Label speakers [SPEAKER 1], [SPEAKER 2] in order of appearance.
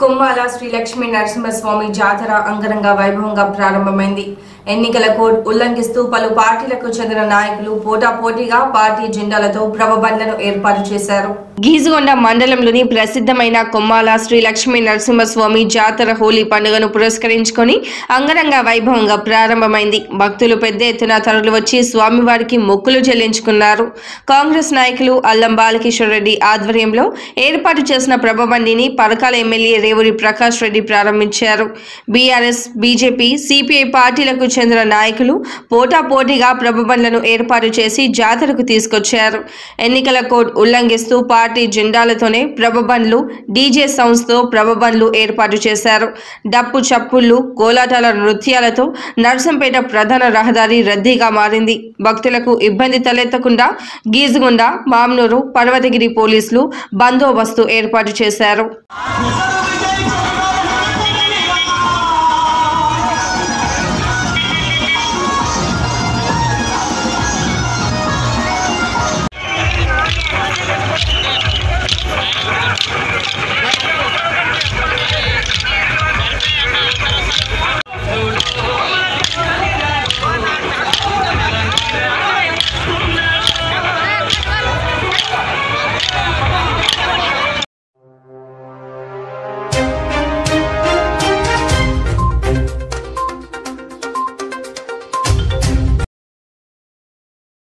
[SPEAKER 1] కొమ్మాల శ్రీ లక్ష్మీ నరసింహస్వామి జాతర అంగరంగ వైభవంగా ప్రారంభమైంది. ఎన్నికల కోడ్ ఉల్లంఘిస్తూ పలు పార్టీలకు చెందిన నాయకులు పోటాపోటీగా పార్టీ జెండాలతో ప్రభబండ్లను ఏర్పాటు చేశారు. గీజుగొండ మండలంలోని ప్రసిద్ధమైన కొమ్మాల శ్రీ లక్ష్మీ నరసింహస్వామి జాతర హోలీ పండుగను పురస్కరించుకొని అంగరంగ వైభవంగా ప్రారంభమైంది. భక్తులు పెద్ద ఎత్తున తరలి వచ్చి స్వామివారికి మొక్కులు చెల్లించుకున్నారు. కాంగ్రెస్ నాయకులు అల్లం బాలకిషోర్ రెడ్డి ఆధ్వర్యంలో ఏర్పాటు చేసిన ప్రభబండిని పరకాల ఎమ్మెల్యే రేవూరి ప్రకాష్ రెడ్డి ప్రారంభించారు. బీఆర్ఎస్, బీజేపీ, సిపిఐ పార్టీలకు చెందిన నాయకులు పోటాపోటీగా ప్రభబండ్లను ఏర్పాటు చేసి జాతరకు తీసుకొచ్చారు. ఎన్నికల కోడ్ ఉల్లంఘిస్తూ పార్టీ జెండాలతోనే ప్రభబండ్లు, డీజే సౌండ్స్ తో ప్రభబండ్లు ఏర్పాటు చేశారు. డప్పు చప్పుళ్లు, కోలాటాల నృత్యాలతో నర్సంపేట ప్రధాన రహదారి రద్దీగా మారింది. భక్తులకు ఇబ్బంది తలెత్తకుండా గీజుగొండ, మామ్నూరు, పర్వతగిరి పోలీసులు బందోబస్తు ఏర్పాటు చేశారు.